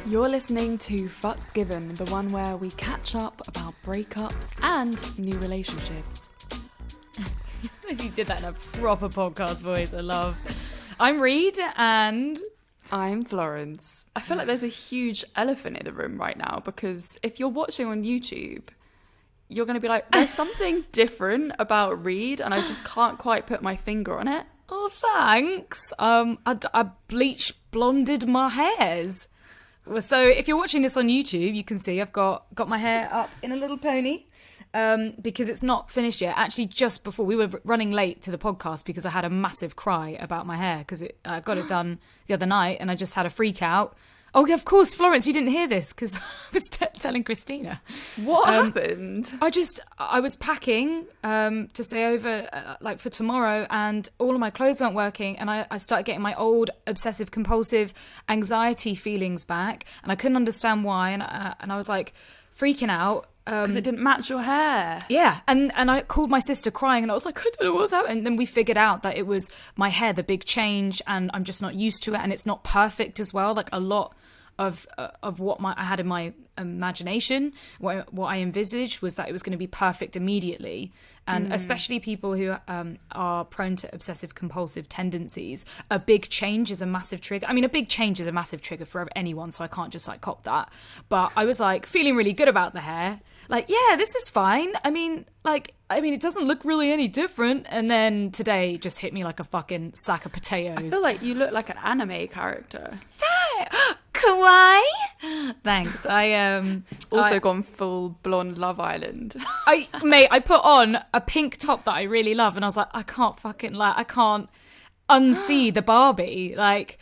You're listening to Fucks Given, the one where we catch up about breakups and new relationships. You did that in a proper podcast voice, I love. I'm Reed and... I'm Florence. I feel like there's a huge elephant in the room right now because if you're watching on YouTube, you're going to be like, there's something different about Reed and I just can't quite put my finger on it. Oh, thanks. I bleach blonded my hairs. So if you're watching this on YouTube, you can see I've got my hair up in a little pony because it's not finished yet. Actually, just before we were running late to the podcast because I had a massive cry about my hair because I got it done the other night and I just had a freak out. Oh, yeah, of course, Florence, you didn't hear this because I was telling Christina. What happened? I was packing to stay over for tomorrow and all of my clothes weren't working and I started getting my old obsessive compulsive anxiety feelings back and I couldn't understand why and I was like freaking out. Because it didn't match your hair. Yeah, and I called my sister crying and I was like, I don't know what's happening. And then we figured out that it was my hair, the big change, and I'm just not used to it and it's not perfect as well. Like a lot of what I had in my imagination, what I envisaged was that it was going to be perfect immediately. And especially people who are prone to obsessive compulsive tendencies, a big change is a massive trigger. I mean, a big change is a massive trigger for anyone, so I can't just like cop that. But I was like feeling really good about the hair. Like, yeah, this is fine. I mean, it doesn't look really any different. And then today just hit me like a fucking sack of potatoes. I feel like you look like an anime character. Kawaii. Thanks. I gone full blonde Love Island. I put on a pink top that I really love, and I was like, I can't unsee the Barbie. Like,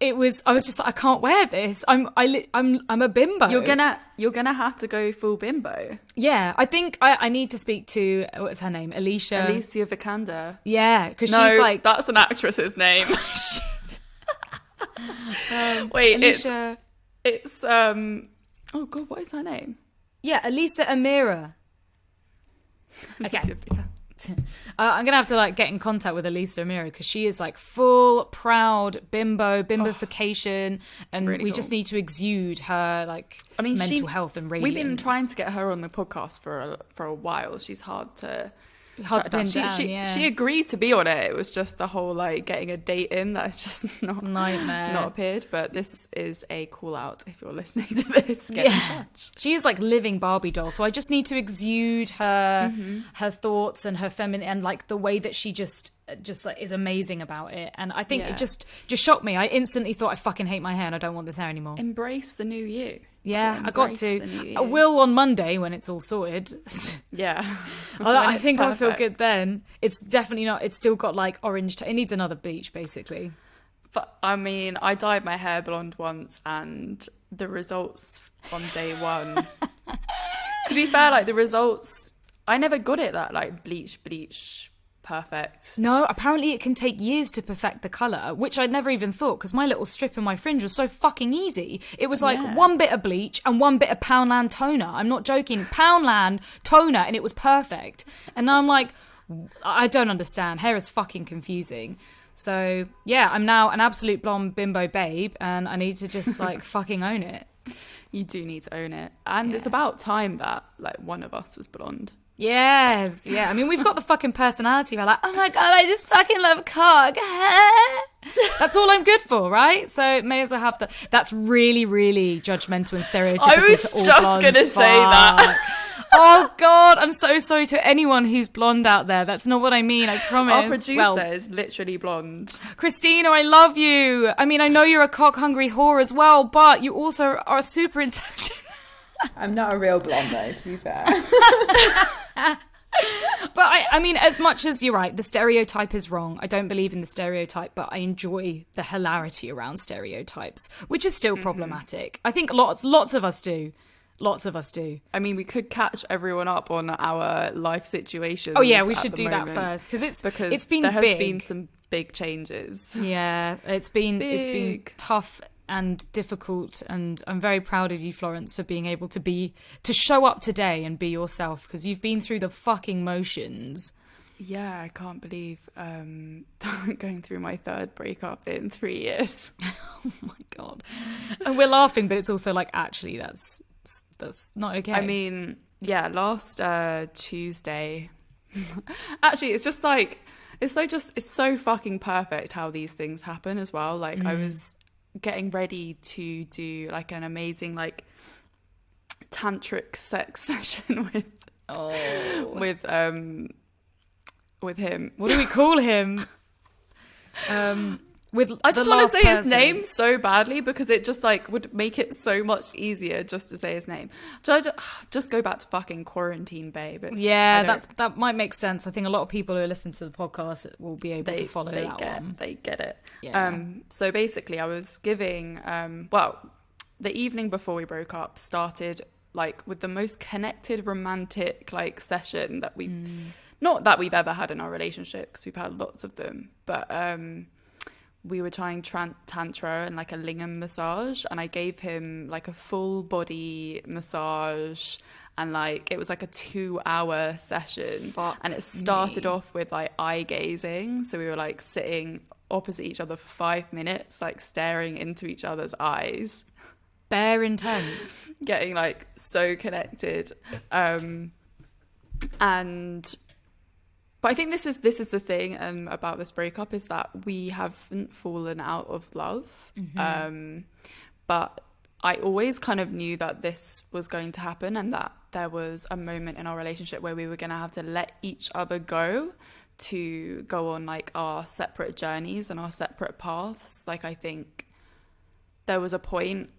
I was just like, I can't wear this. I'm a bimbo. You're gonna have to go full bimbo. Yeah, I think I need to speak to what's her name, Alicia Vikander. Yeah, because she's like, that's an actress's name. Shit. Wait, Alicia. It's oh god, what is her name? Yeah, Elisa Amira. Okay. I'm gonna have to like get in contact with Elisa Amira because she is like full proud bimbofication, and really we cool. just need to exude her mental health and radiance. We've been trying to get her on the podcast for a while. She's hard to pin down. She agreed to be on it. It was just the whole like getting a date in that's just not nightmare. Not appeared. But this is a call out if you're listening to this. Get in touch. She is like living Barbie doll. So I just need to exude her thoughts and her feminine and like the way that she just like is amazing about it. And I think it just shocked me. I instantly thought I fucking hate my hair and I don't want this hair anymore. Embrace the new you. Yeah, I got to. I will on Monday when it's all sorted. Yeah. I think I'll feel good then. It's definitely not. It's still got like orange. It needs another bleach, basically. But I mean, I dyed my hair blonde once and the results on day one. To be fair, like the results, I never got it that like bleach perfect. No, apparently it can take years to perfect the colour, which I'd never even thought because my little strip in my fringe was so fucking easy. It was like one bit of bleach and one bit of Poundland toner. I'm not joking. Poundland toner and it was perfect. And now I'm like, I don't understand. Hair is fucking confusing. So yeah, I'm now an absolute blonde bimbo babe and I need to just like fucking own it. You do need to own it. And it's about time that like one of us was blonde. Yes, yeah. I mean, we've got the fucking personality. We're like, oh my God, I just fucking love cock. That's all I'm good for, right? So may as well have the... That's really, really judgmental and stereotypical. I was just going to say that. Oh God, I'm so sorry to anyone who's blonde out there. That's not what I mean, I promise. Our producer is literally blonde. Christina, I love you. I mean, I know you're a cock-hungry whore as well, but you also are super intelligent. I'm not a real blonde though, to be fair. But I mean, as much as you're right, the stereotype is wrong. I don't believe in the stereotype, but I enjoy the hilarity around stereotypes, which is still problematic. I think lots of us do. Lots of us do. I mean, we could catch everyone up on our life situations. Oh yeah, we should do that first because it's been there has big. been some big changes. Yeah, it's been tough and difficult, and I'm very proud of you, Florence, for being able to show up today and be yourself because you've been through the fucking motions. Yeah, I can't believe going through my third breakup in 3 years. Oh my God. And we're laughing, but it's also like, actually, that's not okay. I mean, yeah, last Tuesday. Actually, it's just like it's so fucking perfect how these things happen as well. Like I was getting ready to do like an amazing like tantric sex session with him. What do we call him? With I just the want to last say his person. name so badly because it just like would make it so much easier just to say his name. Just go back to fucking quarantine, babe. Yeah, that might make sense. I think a lot of people who listen to the podcast will be able to follow that one. They get it. Yeah. So basically, I was giving. Well, the evening before we broke up started like with the most connected, romantic like session that not that we've ever had in our relationship because we've had lots of them, but we were trying tantra and like a lingam massage, and I gave him like a full body massage, and like it was like a 2-hour session. And it started off with like eye gazing, so we were like sitting opposite each other for 5 minutes, like staring into each other's eyes, bare intense, getting like so connected. But I think this is the thing about this breakup is that we haven't fallen out of love. But I always kind of knew that this was going to happen and that there was a moment in our relationship where we were going to have to let each other go to go on like our separate journeys and our separate paths. Like I think there was a point,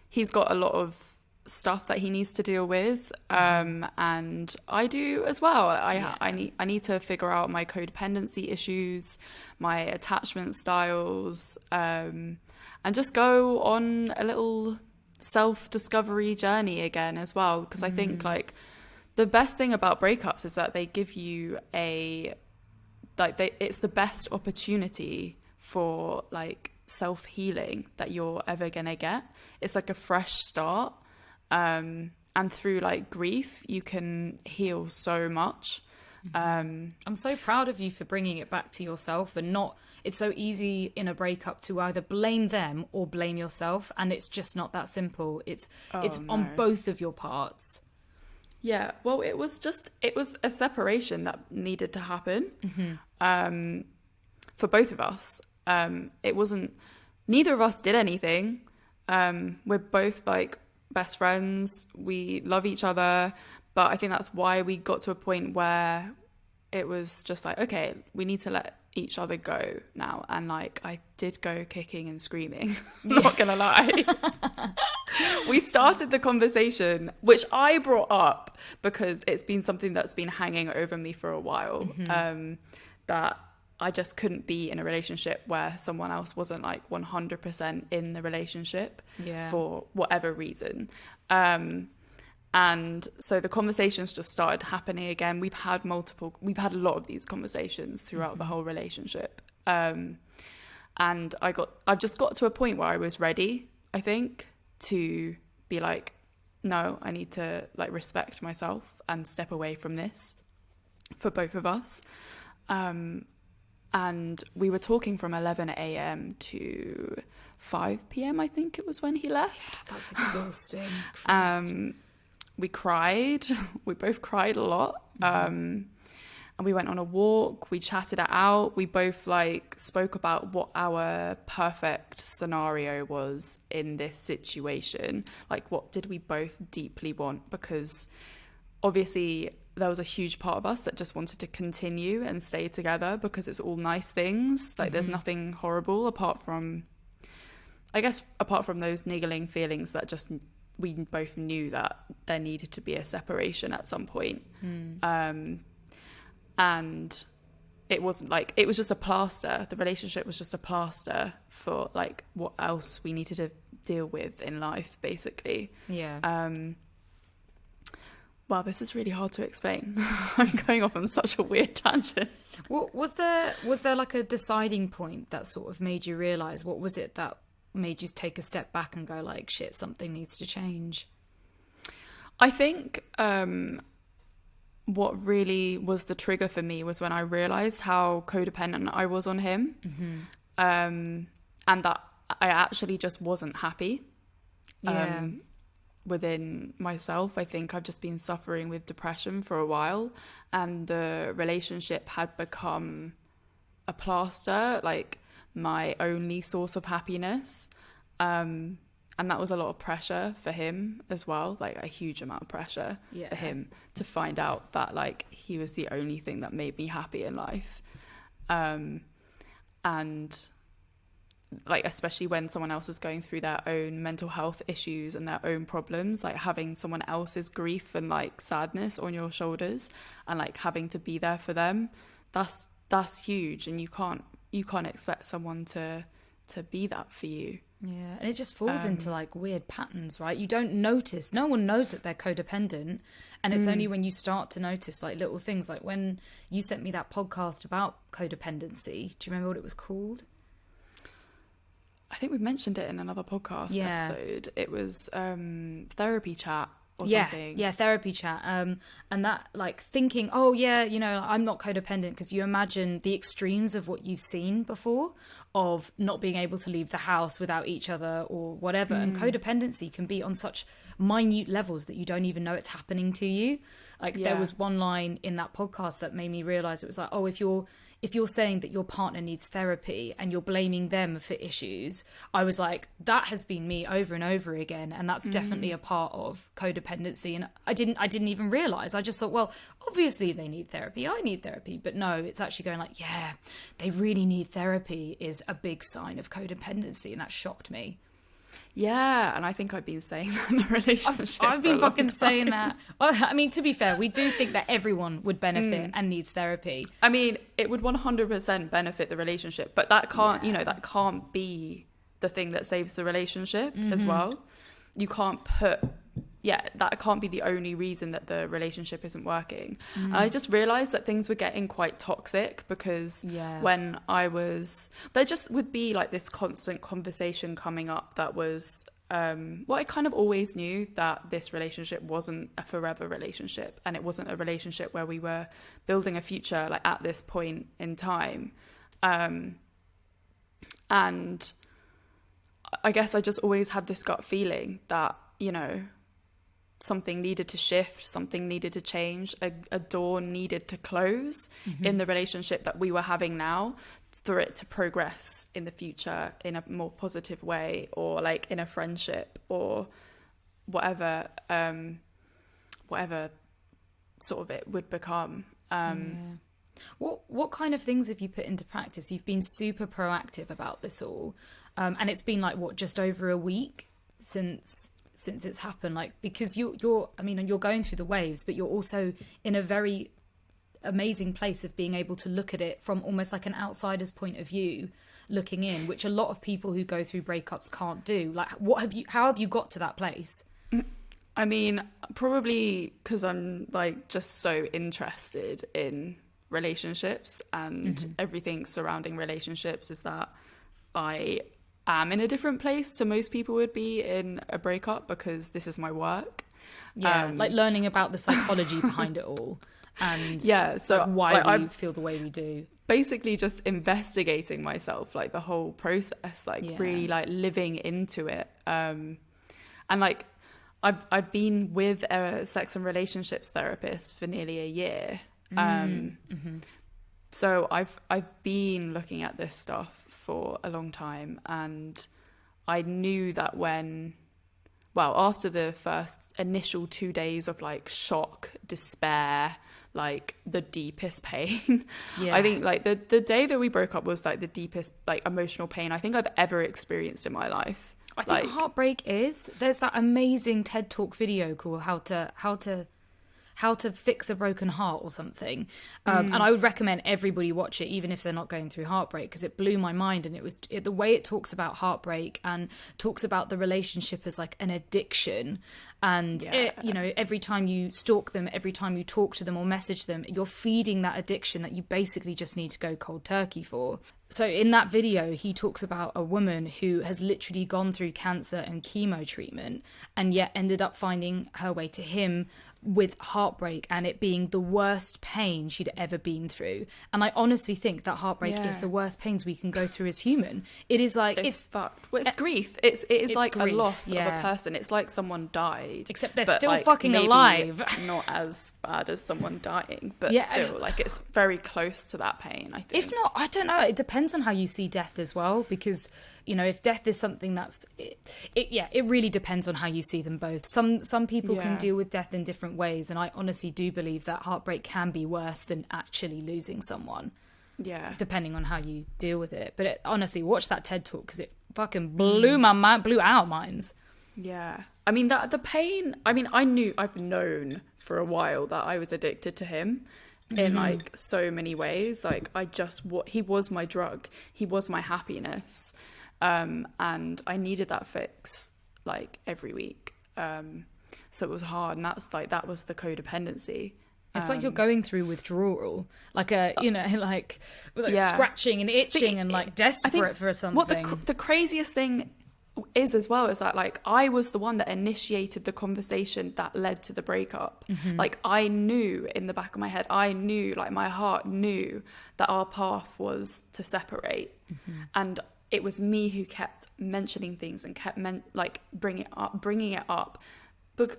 he's got a lot of stuff that he needs to deal with, and I do as well. I need to figure out my codependency issues, my attachment styles, and just go on a little self-discovery journey again as well, because I think like the best thing about breakups is that they give you it's the best opportunity for like self-healing that you're ever gonna get. It's like a fresh start. And through like grief, you can heal so much. I'm so proud of you for bringing it back to yourself and not. It's so easy in a breakup to either blame them or blame yourself, and it's just not that simple. It's on both of your parts. Yeah, well, it was a separation that needed to happen for both of us. It wasn't. Neither of us did anything. We're both like best friends, we love each other, but I think that's why we got to a point where it was just like, okay, we need to let each other go now. And like I did go kicking and screaming, not gonna lie. We started the conversation, which I brought up because it's been something that's been hanging over me for a while, that I just couldn't be in a relationship where someone else wasn't like 100% in the relationship for whatever reason. And so the conversations just started happening again. We've had a lot of these conversations throughout the whole relationship. And I've just got to a point where I was ready, I think, to be like, no, I need to like respect myself and step away from this for both of us. And we were talking from 11 a.m. to 5 p.m. I think it was when he left. Yeah, that's exhausting. We cried. We both cried a lot. And we went on a walk. We chatted it out. We both like spoke about what our perfect scenario was in this situation. Like, what did we both deeply want? Because obviously there was a huge part of us that just wanted to continue and stay together because it's all nice things. Like there's nothing horrible apart from those niggling feelings that just we both knew that there needed to be a separation at some point. And it wasn't like, it was just a plaster. The relationship was just a plaster for like what else we needed to deal with in life, basically. Yeah. Wow, this is really hard to explain. I'm going off on such a weird tangent. What was there like a deciding point that sort of made you realise? What was it that made you take a step back and go like, shit, something needs to change? I think what really was the trigger for me was when I realized how codependent I was on him. And that I actually just wasn't happy within myself. I think I've just been suffering with depression for a while, and the relationship had become a plaster, like my only source of happiness. And that was a lot of pressure for him as well, like a huge amount of pressure for him to find out that like he was the only thing that made me happy in life. And like, especially when someone else is going through their own mental health issues and their own problems, like having someone else's grief and like sadness on your shoulders and like having to be there for them, that's huge. And you can't expect someone to be that for you. Yeah, and it just falls into like weird patterns, right? You don't notice. No one knows that they're codependent. And it's only when you start to notice like little things, like when you sent me that podcast about codependency. Do you remember what it was called? I think we mentioned it in another podcast episode. It was therapy chat or something. Yeah, therapy chat. And that like thinking, oh yeah, you know, I'm not codependent, because you imagine the extremes of what you've seen before, of not being able to leave the house without each other or whatever. And codependency can be on such minute levels that you don't even know it's happening to you. Like there was one line in that podcast that made me realize, it was like, oh, if you're saying that your partner needs therapy and you're blaming them for issues, I was like, that has been me over and over again, and that's definitely a part of codependency. And I didn't even realize. I just thought, well, obviously they need therapy, I need therapy, but no, it's actually going like, yeah, they really need therapy is a big sign of codependency, and that shocked me. Yeah, and I think I've been saying that in the relationship. I've been fucking saying that. I mean, to be fair, we do think that everyone would benefit and needs therapy. I mean, it would 100% benefit the relationship, but that can't, that can't be the thing that saves the relationship as well. You can't that can't be the only reason that the relationship isn't working. And I just realized that things were getting quite toxic, because when there just would be like this constant conversation coming up that was, I kind of always knew that this relationship wasn't a forever relationship, and it wasn't a relationship where we were building a future like at this point in time. And I guess I just always had this gut feeling that, something needed to shift, something needed to change, a door needed to close in the relationship that we were having now, for it to progress in the future in a more positive way, or like in a friendship or whatever sort of it would become. What kind of things have you put into practice? You've been super proactive about this all, and it's been like just over a week since it's happened, like, because you're going through the waves, but you're also in a very amazing place of being able to look at it from almost like an outsider's point of view, looking in, which a lot of people who go through breakups can't do. Like, how have you got to that place? I mean, probably because I'm like just so interested in relationships and everything surrounding relationships, is that I am in a different place to most people would be in a breakup, because this is my work. Like learning about the psychology behind it all, and so like why we feel the way we do. Basically just investigating myself, like the whole process, like really like living into it. And like I've been with a sex and relationships therapist for nearly a year. So I've been looking at this stuff for a long time, and I knew that after the first initial 2 days of like shock, despair, like the deepest pain, I think like the day that we broke up was like the deepest like emotional pain I think I've ever experienced in my life. I think heartbreak there's that amazing TED Talk video called how to fix a broken heart or something, and I would recommend everybody watch it, even if they're not going through heartbreak, because it blew my mind. And the way it talks about heartbreak and talks about the relationship as like an addiction, And Yeah. every time you stalk them, every time you talk to them or message them, you're feeding that addiction that you basically just need to go cold turkey for. So in that video, he talks about a woman who has literally gone through cancer and chemo treatment and yet ended up finding her way to him with heartbreak, and it being the worst pain she'd ever been through. And I honestly think that heartbreak is the worst pains we can go through as human. It is like it's fucked. Well, it's grief. It is like grief, a loss of yeah. a person. It's like someone died, Except they're but, still like, fucking maybe alive. Not as bad as someone dying, but Yeah. still, like, it's very close to that pain, I think. If not, I don't know. It depends on how you see death as well, because if death is something that's it really depends on how you see them both. Some people can Yeah. deal with death in different ways, and I honestly do believe that heartbreak can be worse than actually losing someone, Yeah. depending on how you deal with it. But honestly, watch that TED talk, because it fucking blew my mind, blew our minds. Yeah. I mean, the pain, I've known for a while that I was addicted to him in like so many ways. Like, he was my drug. He was my happiness. And I needed that fix like every week. So it was hard. And that was the codependency. It's like you're going through withdrawal, like like Yeah. scratching and itching and like I think desperate for something. What the craziest thing is as well is that, like, I was the one that initiated the conversation that led to the breakup. Like, I knew in the back of my head, like my heart knew that our path was to separate. And it was me who kept mentioning things and kept bringing it up.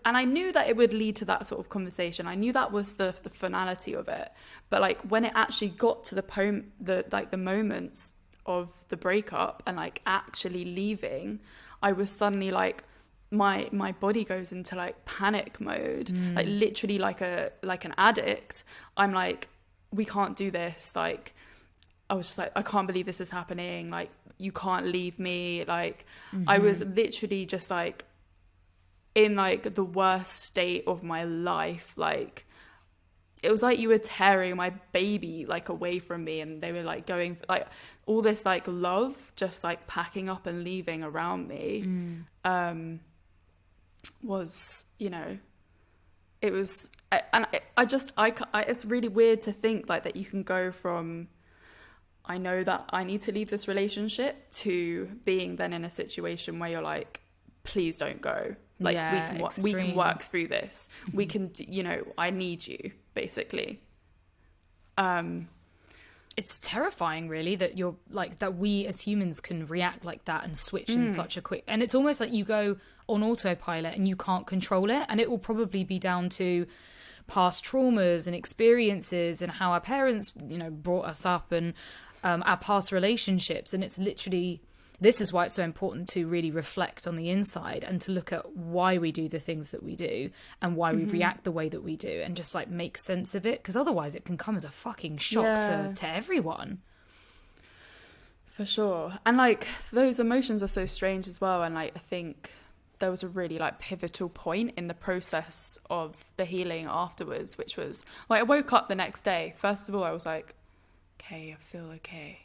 And I knew that it would lead to that sort of conversation. I knew that was the finality of it. But like, when it actually got to the moments of the breakup and like actually leaving, I was suddenly like, my body goes into like panic mode, like literally like an addict. I'm like, we can't do this. Like, I was just like, I can't believe this is happening. Like, you can't leave me. Like, I was literally just like in like the worst state of my life. Like, it was like you were tearing my baby like away from me, and they were like going like all this like love just like packing up and leaving around me. Was, it was, it's really weird to think like that you can go from, I know that I need to leave this relationship, to being then in a situation where you're like, please don't go. Like, we can work through this. We can, I need you, basically. It's terrifying, really, that you're like that we as humans can react like that and switch in such a quick, and it's almost like you go on autopilot and you can't control it. And it will probably be down to past traumas and experiences and how our parents brought us up, and our past relationships. And it's literally, this is why it's so important to really reflect on the inside and to look at why we do the things that we do and why we react the way that we do, and just like make sense of it, because otherwise it can come as a fucking shock to everyone. For sure. And like, those emotions are so strange as well. And like, I think there was a really like pivotal point in the process of the healing afterwards, which was like, I woke up the next day. First of all, I was like, okay, I feel okay.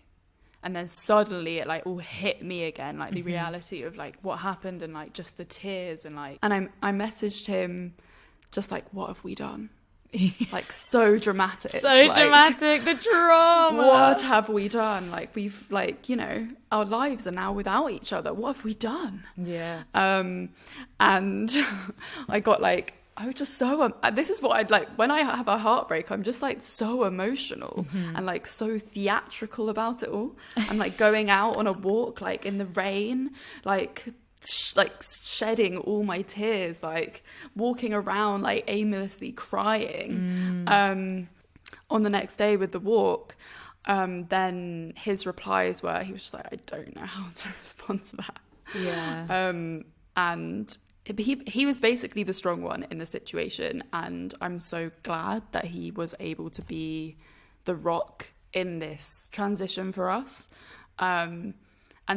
And then suddenly it like all hit me again, like the reality of like what happened, and like just the tears, and like, and I messaged him just like, what have we done? Like, so dramatic. Dramatic, the trauma. What have we done? Like, we've like, our lives are now without each other. What have we done? Yeah. And I got like, I was just so, this is what I'd like, when I have a heartbreak, I'm just like so emotional and like so theatrical about it all. I'm like going out on a walk, like in the rain, like shedding all my tears, like walking around, like aimlessly crying. On the next day with the walk, then his replies were, he was just like, I don't know how to respond to that. Yeah. And he was basically the strong one in the situation, and I'm so glad that he was able to be the rock in this transition for us, and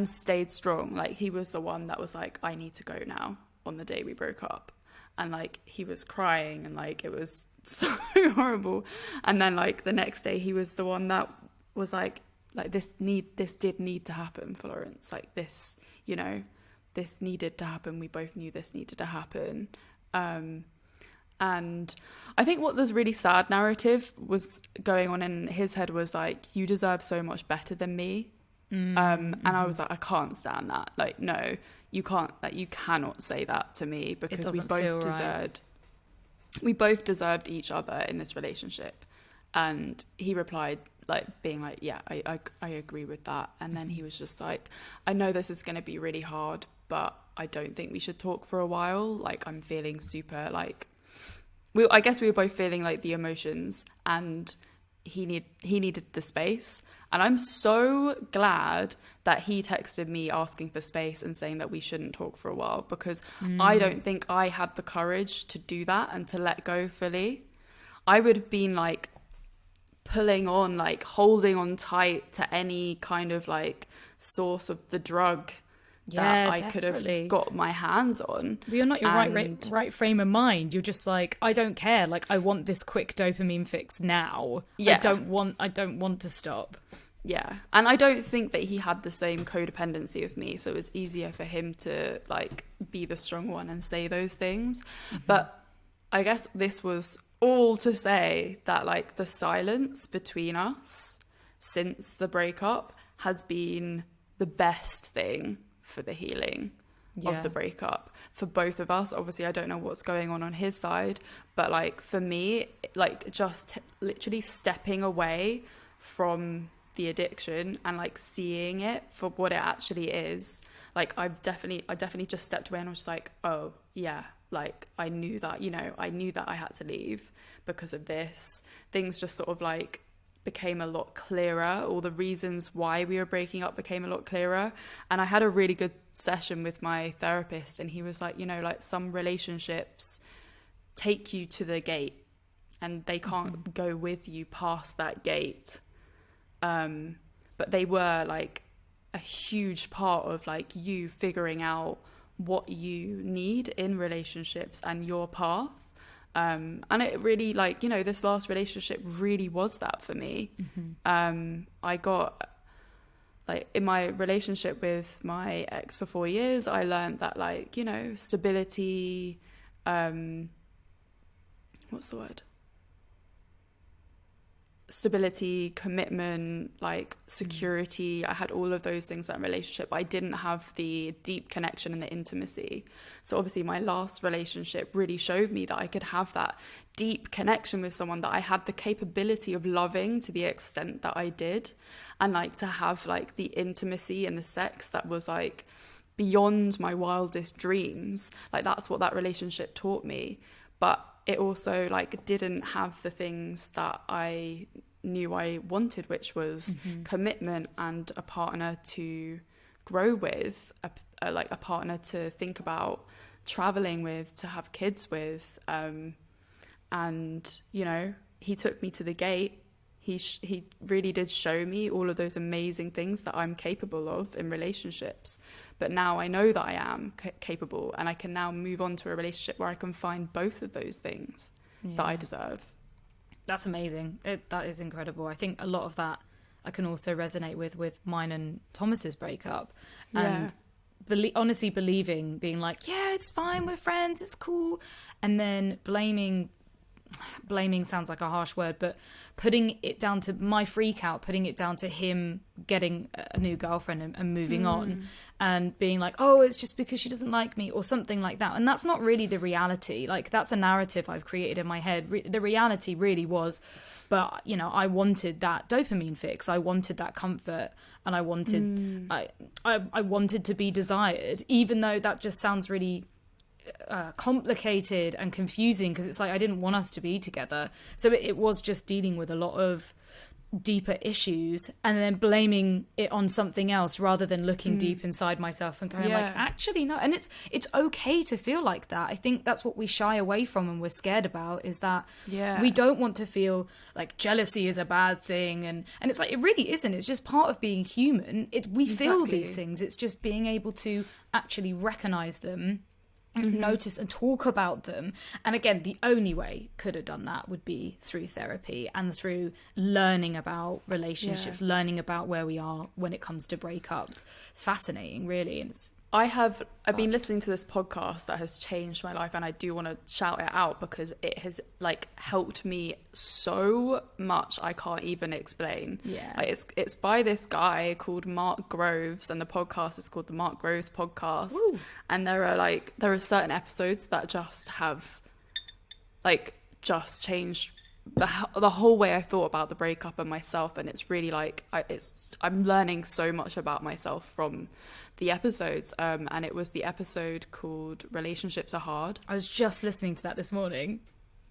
stayed strong. Like, he was the one that was like, I need to go now, on the day we broke up. And like, he was crying, and like, it was so horrible. And then like the next day, he was the one that was like this did need to happen, Florence. Like, this, this needed to happen. We both knew this needed to happen. And I think what this really sad narrative was going on in his head was like, you deserve so much better than me. And I was like, I can't stand that. Like, no, you can't, like, you cannot say that to me, because we both deserved each other in this relationship. And he replied, like, being like, yeah, I agree with that. And then he was just like, I know this is going to be really hard, but I don't think we should talk for a while. Like, I'm feeling super, like, I guess we were both feeling like the emotions, and he needed the space. And I'm so glad that he texted me asking for space and saying that we shouldn't talk for a while, because I don't think I had the courage to do that and to let go fully. I would have been like pulling on, like holding on tight to any kind of like source of the drug that I could have got my hands on. But you're not your right frame of mind. You're just like, I don't care. Like, I want this quick dopamine fix now. Yeah. I don't want to stop. Yeah. And I don't think that he had the same codependency of me, so it was easier for him to like be the strong one and say those things. But I guess this was all to say that like the silence between us since the breakup has been the best thing for the healing of the breakup for both of us. Obviously, I don't know what's going on his side, but like for me, like just literally stepping away from the addiction and like seeing it for what it actually is. Like I definitely just stepped away and I was just like, oh yeah, like I knew that I had to leave because of this. Things just sort of like became a lot clearer. All the reasons why we were breaking up became a lot clearer. And I had a really good session with my therapist, and he was like, you know, like some relationships take you to the gate and they can't go with you past that gate. But they were like a huge part of like you figuring out what you need in relationships and your path. And it really, like, you know, this last relationship really was that for me. I got, like, in my relationship with my ex for 4 years, I learned that, like, you know, stability, what's the word? Stability, commitment, like security. I had all of those things in that relationship. I didn't have the deep connection and the intimacy. So obviously my last relationship really showed me that I could have that deep connection with someone, that I had the capability of loving to the extent that I did, and like to have like the intimacy and the sex that was like beyond my wildest dreams. Like that's what that relationship taught me. But it also like didn't have the things that I knew I wanted, which was commitment and a partner to grow with, a partner to think about traveling with, to have kids with. And, you know, he took me to the gate. He really did show me all of those amazing things that I'm capable of in relationships. But now I know that I am capable, and I can now move on to a relationship where I can find both of those things that I deserve. That's amazing. That is incredible. I think a lot of that I can also resonate with mine and Thomas's breakup. And honestly believing, being like, yeah, it's fine, we're friends, it's cool. And then blaming sounds like a harsh word, but putting it down to my freak out, putting it down to him getting a new girlfriend and moving on, and being like, oh, it's just because she doesn't like me or something like that. And that's not really the reality. Like, that's a narrative I've created in my head. The reality really was, but you know, I wanted that dopamine fix, I wanted that comfort, and I wanted I wanted to be desired, even though that just sounds really complicated and confusing, because it's like I didn't want us to be together. So it was just dealing with a lot of deeper issues and then blaming it on something else rather than looking deep inside myself and going like, actually no. And it's okay to feel like that. I think that's what we shy away from and we're scared about, is that we don't want to feel like jealousy is a bad thing, and it's like, it really isn't. It's just part of being human. We feel these things. It's just being able to actually recognize them, notice and talk about them. And again, the only way could have done that would be through therapy and through learning about relationships, learning about where we are when it comes to breakups. It's fascinating, really, and it's I've been listening to this podcast that has changed my life, and I do want to shout it out because it has like helped me so much. I can't even explain. Yeah. Like, it's by this guy called Mark Groves, and the podcast is called the Mark Groves Podcast. Woo. And there are certain episodes that just have like just changed the whole way I thought about the breakup and myself, and it's really like I'm learning so much about myself from the episodes, and it was the episode called Relationships Are Hard. I was just listening to that this morning.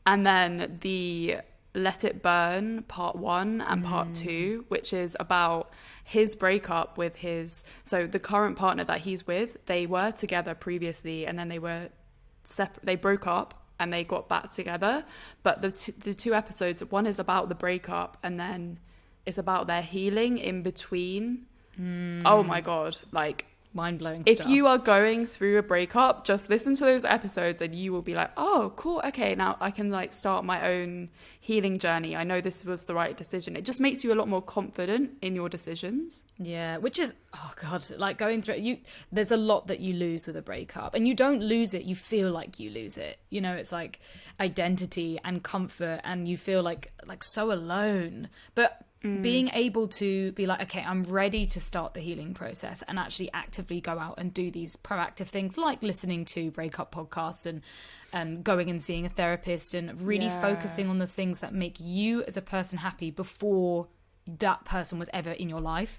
And then the Let It Burn part 1 and part 2, which is about his breakup with the current partner that he's with. They were together previously, and then they broke up and they got back together. But the two episodes, one is about the breakup, and then it's about their healing in between. Oh my God, like, Mind-blowing if stuff. you are going through a breakup, just listen to those episodes and you will be like, oh, cool, okay, now I can like start my own healing journey. I know this was the right decision. It just makes you a lot more confident in your decisions. Yeah, which is, oh God, like going through it, there's a lot that you lose with a breakup, and you don't lose it, you feel like you lose it. You know, it's like identity and comfort, and you feel like so alone. But being able to be like, okay, I'm ready to start the healing process and actually actively go out and do these proactive things like listening to breakup podcasts and going and seeing a therapist and really focusing on the things that make you as a person happy before that person was ever in your life.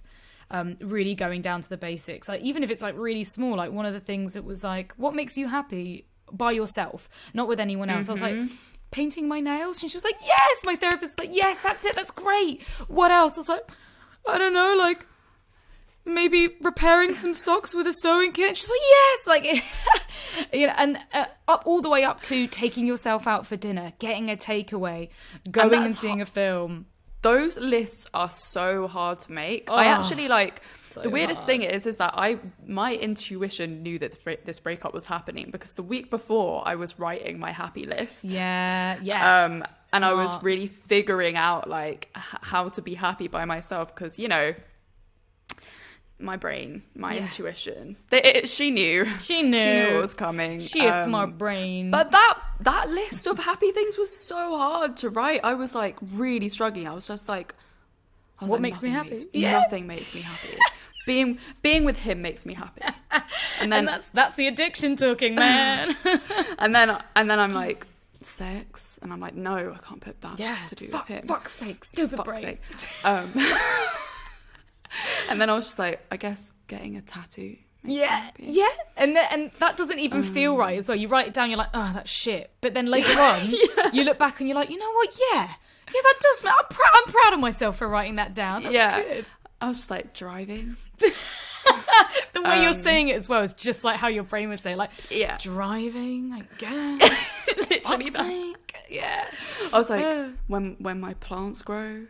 Really going down to the basics. Like, even if it's like really small, like one of the things that was like, what makes you happy by yourself, not with anyone else? I was like, painting my nails, and she was like, yes. My therapist was like, yes, that's it, that's great. What else? I was like, I don't know, like maybe repairing some socks with a sewing kit. And she's like, yes, like you know, and up all the way up to taking yourself out for dinner, getting a takeaway, going and seeing a film. Those lists are so hard to make. Oh, I actually like so the weirdest hard. thing is that my intuition knew that this breakup was happening because the week before I was writing my happy list. Yeah, yes. And I was Smart. really figuring out like how to be happy by myself because, you know, my brain, my intuition, she knew what was coming. She a smart brain. But that list of happy things was so hard to write. I was like really struggling. I was just like, What makes me "Nothing happy?" Yeah. Nothing makes me happy. Being with him makes me happy. And then that's the addiction talking, man. and then I'm like, sex, and I'm like, no, I can't put that to do with him. Fuck's sake, stupid Fuck's brain. sake. And then I was just like, I guess getting a tattoo makes me happy. Yeah, and that doesn't even feel right as well. You write it down, you're like, oh, that's shit. But then later on, you look back and you're like, you know what? Yeah, that does. I'm proud of myself for writing that down. That's good. I was just like driving. The way you're saying it as well is just like how your brain would say, like, driving, I guess. Literally Fuck's that. sake. Yeah. I was like, when my plants grow.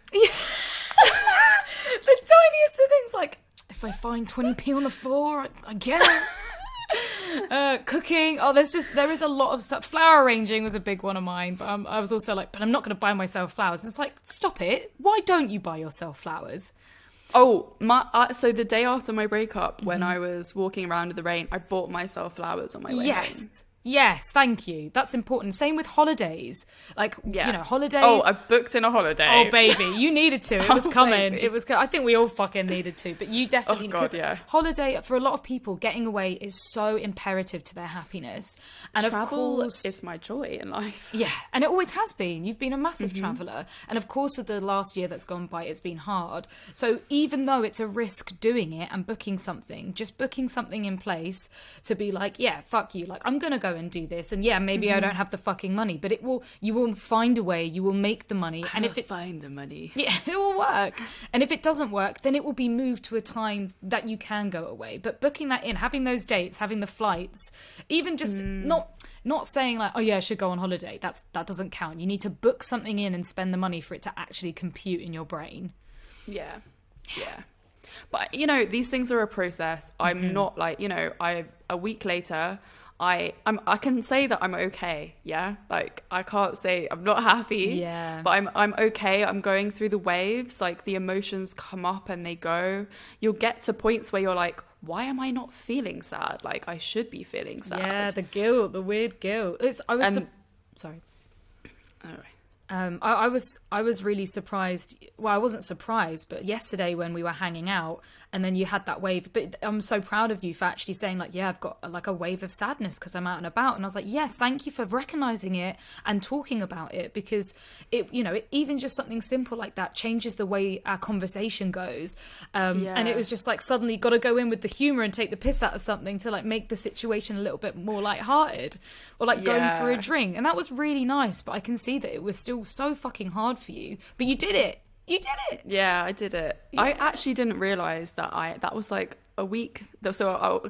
The tiniest of things, like if I find 20p on the floor, I guess. Cooking. Oh, there is a lot of stuff. Flower arranging was a big one of mine, but I was also like, but I'm not going to buy myself flowers. It's like, stop it. Why don't you buy yourself flowers? Oh, so the day after my breakup, when I was walking around in the rain, I bought myself flowers on my way home. Yes, thank you. That's important. Same with holidays. Like, you know, holidays. Oh, I booked in a holiday. Oh, baby, you needed to. It was coming. Baby. It was. I think we all fucking needed to, but you definitely. Oh, God, yeah. Holiday for a lot of people, getting away is so imperative to their happiness. And Travel of course, is my joy in life. yeah, and it always has been. You've been a massive traveller, and of course, with the last year that's gone by, it's been hard. So even though it's a risk doing it and booking something, just booking something in place to be like, yeah, fuck you, like I'm gonna go and do this, and yeah, maybe I don't have the fucking money, but you will find a way, you will make the money, and if it find the money, yeah, it will work. And if it doesn't work, then it will be moved to a time that you can go away. But booking that in, having those dates, having the flights, even just not saying like, oh yeah, I should go on holiday. That doesn't count. You need to book something in and spend the money for it to actually compute in your brain. Yeah. But you know, these things are a process. I'm not like, you know, a week later, I can say that I'm okay, yeah? Like, I can't say I'm not happy, Yeah. but I'm okay. I'm going through the waves. Like, the emotions come up and they go. You'll get to points where you're like, why am I not feeling sad? Like, I should be feeling sad. Yeah, the guilt, the weird guilt. Sorry. Anyway. I was really surprised. Well, I wasn't surprised, but yesterday when we were hanging out and then you had that wave, but I'm so proud of you for actually saying like, yeah, I've got like a wave of sadness because I'm out and about. And I was like, yes, thank you for recognizing it and talking about it, because even just something simple like that changes the way our conversation goes. And it was just like, suddenly got to go in with the humor and take the piss out of something to like make the situation a little bit more lighthearted, or like going for a drink. And that was really nice, but I can see that it was still so fucking hard for you, but you did it. Yeah, I did it. Yeah. I actually didn't realize that was like a week,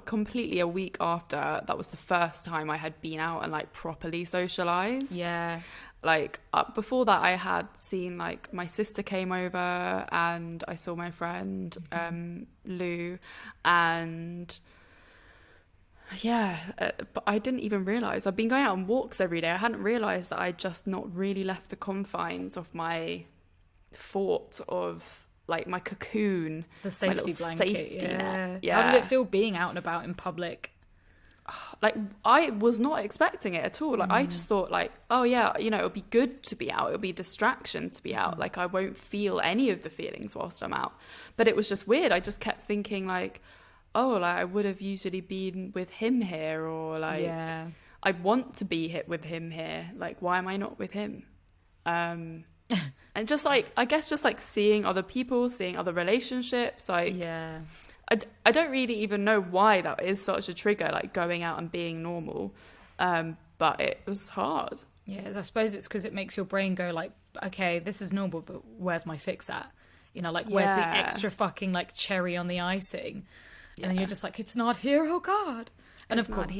completely a week after that was the first time I had been out and like properly socialized. Yeah, like before that I had seen, like, my sister came over and I saw my friend Lou, and but I didn't even realize I've been going out on walks every day. I hadn't realized that I'd just not really left the confines of my fort of like my cocoon, the safety blanket. Safety yeah. net. Yeah. How did it feel being out and about in public? Like, I was not expecting it at all. Like, I just thought like, oh yeah, it'll be good to be out. It'll be a distraction to be out. Like, I won't feel any of the feelings whilst I'm out. But it was just weird. I just kept thinking like, oh, like I would have usually been with him here, or like, I want to be hit with him here. Like, why am I not with him? And just like, I guess just like seeing other people, seeing other relationships, like, I don't really even know why that is such a trigger, like going out and being normal. But it was hard. Yeah, I suppose it's because it makes your brain go like, okay, this is normal, but where's my fix at? Like, where's the extra fucking like cherry on the icing? And then you're just like, it's not here, oh God. And it's of course,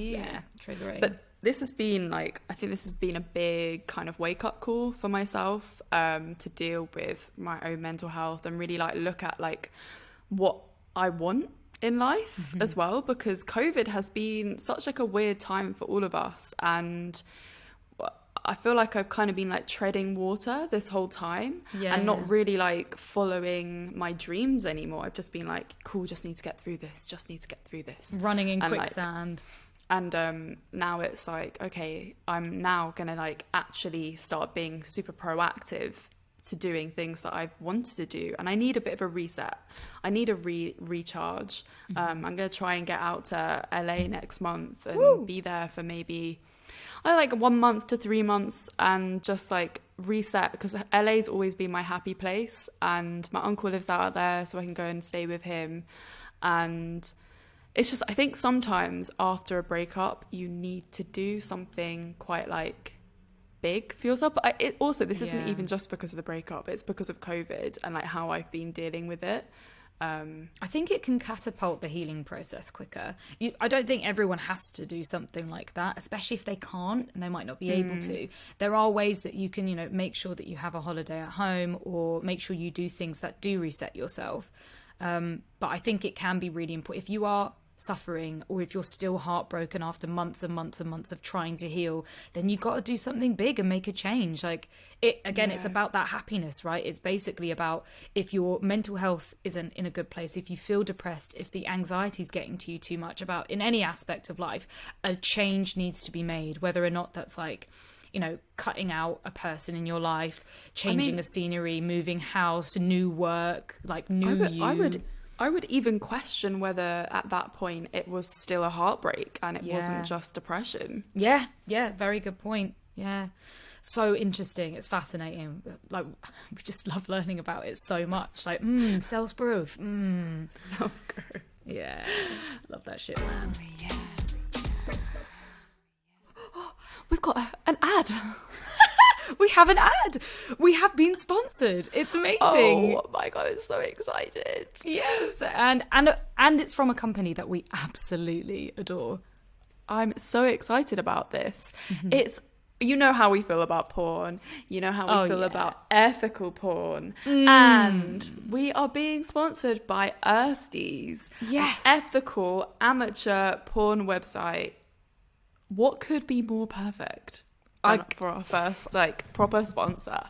triggering. But this has been like, I think this has been a big kind of wake up call for myself, to deal with my own mental health and really like look at like what I want in life as well, because COVID has been such like a weird time for all of us, and I feel like I've kind of been like treading water this whole time and not really like following my dreams anymore. I've just been like, cool, just need to get through this, running in quicksand. And now it's like, okay, I'm now gonna like actually start being super proactive to doing things that I've wanted to do, and I need a bit of a reset. I need a recharge. I'm gonna try and get out to LA next month and be there for maybe like 1 month to 3 months and just like reset, because LA's always been my happy place, and my uncle lives out there, so I can go and stay with him. And it's just, I think sometimes after a breakup you need to do something quite like big for yourself. But this isn't even just because of the breakup, it's because of COVID and like how I've been dealing with it. I think it can catapult the healing process quicker. I don't think everyone has to do something like that, especially if they can't and they might not be able to. There are ways that you can, make sure that you have a holiday at home, or make sure you do things that do reset yourself. But I think it can be really important. If you are suffering, or if you're still heartbroken after months and months and months of trying to heal, then you got to do something big and make a change. Like, it's about that happiness, right? It's basically about, if your mental health isn't in a good place, if you feel depressed, if the anxiety is getting to you too much about in any aspect of life, a change needs to be made, whether or not that's like, cutting out a person in your life, changing the scenery, moving house, new work, like I would even question whether at that point it was still a heartbreak and it wasn't just depression. Yeah, very good point. Yeah. So interesting. It's fascinating. Like, we just love learning about it so much. Like, self-growth. Self-growth. Yeah. Love that shit, man. Yeah. We've got an ad. We have an ad. We have been sponsored. It's amazing. Oh my God, I'm so excited. Yes. And it's from a company that we absolutely adore. I'm so excited about this. It's, how we feel about porn. You know how we feel about ethical porn. And we are being sponsored by Ersties. Yes. Ethical amateur porn website. What could be more perfect for our first proper sponsor?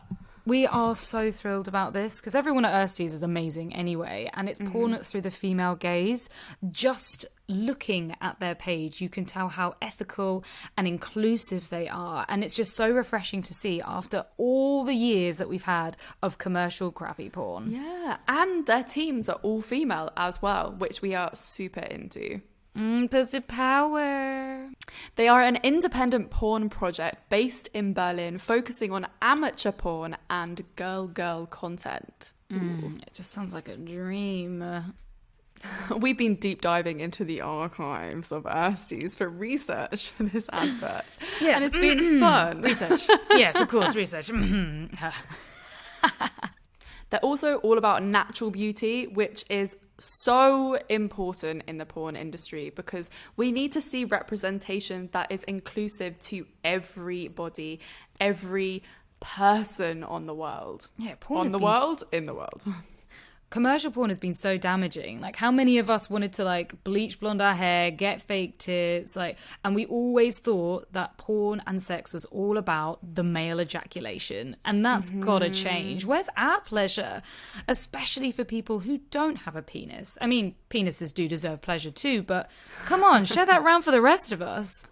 We are so thrilled about this because everyone at Ersties is amazing anyway, and it's porn through the female gaze. Just looking at their page, you can tell how ethical and inclusive they are, and it's just so refreshing to see after all the years that we've had of commercial crappy porn. Yeah, and their teams are all female as well, which we are super into. Pussy power. They are an independent porn project based in Berlin, focusing on amateur porn and girl content. It just sounds like a dream. We've been deep diving into the archives of Ersties for research for this advert. Yes. And it's been fun. Research. Yes, of course, research. They're also all about natural beauty, which is so important in the porn industry because we need to see representation that is inclusive to everybody, every person on the world. Yeah, porn on has the been world, in the world. Commercial porn has been so damaging. Like, how many of us wanted to like bleach blonde our hair, get fake tits, and we always thought that porn and sex was all about the male ejaculation, and that's gotta change. Where's our pleasure, especially for people who don't have a penis? I mean, penises do deserve pleasure too, but come on, share that around for the rest of us.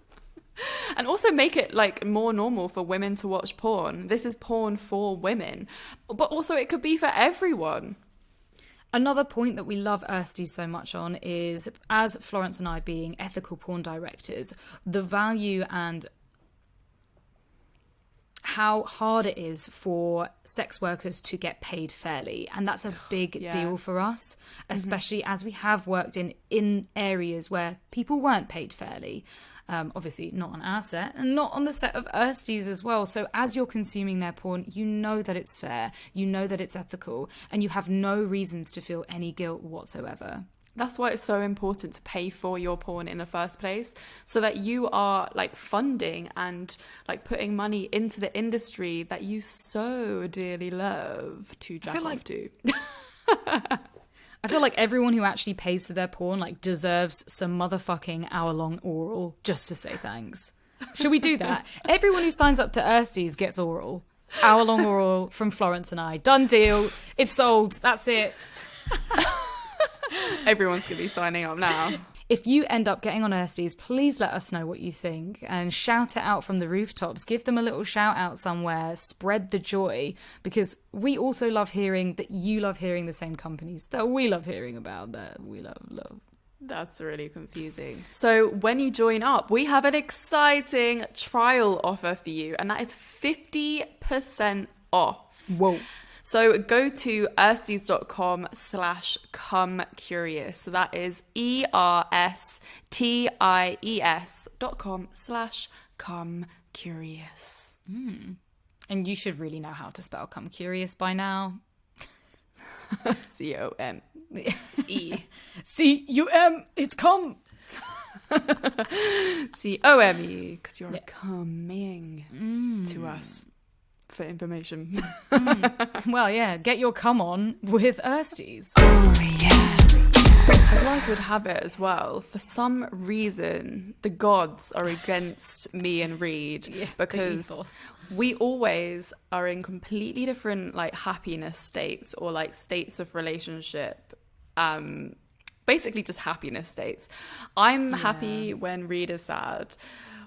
And also make it like more normal for women to watch porn. This is porn for women, but also it could be for everyone. Another point that we love Ersties so much on is, as Florence and I being ethical porn directors, the value and how hard it is for sex workers to get paid fairly. And that's a big deal for us, especially as we have worked in areas where people weren't paid fairly. Obviously not on our set and not on the set of Ersties as well. So as you're consuming their porn, you know that it's fair, you know that it's ethical, and you have no reasons to feel any guilt whatsoever. That's why it's so important to pay for your porn in the first place, so that you are like funding and like putting money into the industry that you so dearly love to jack off to. I feel like everyone who actually pays for their porn like deserves some motherfucking hour-long oral just to say thanks. Should we do that? Everyone who signs up to Ersties gets oral. Hour-long oral from Florence and I. Done deal. It's sold. That's it. Everyone's going to be signing up now. If you end up getting on Ersties, please let us know what you think and shout it out from the rooftops. Give them a little shout out somewhere. Spread the joy, because we also love hearing that you love hearing the same companies that we love hearing about, that we love. That's really confusing. So when you join up, we have an exciting trial offer for you, and that is 50% off. Whoa. So go to ersties.com/comecurious. So that is ERSTIES.com/comecurious. And you should really know how to spell come curious by now. COME. CUM, it's come. COME, because you're coming to us for information. Well, yeah, get your come on with Ersties. As life would have it as well, for some reason, the gods are against me and Reed because we always are in completely different like happiness states or like states of relationship. Basically just happiness states. I'm happy when Reed is sad.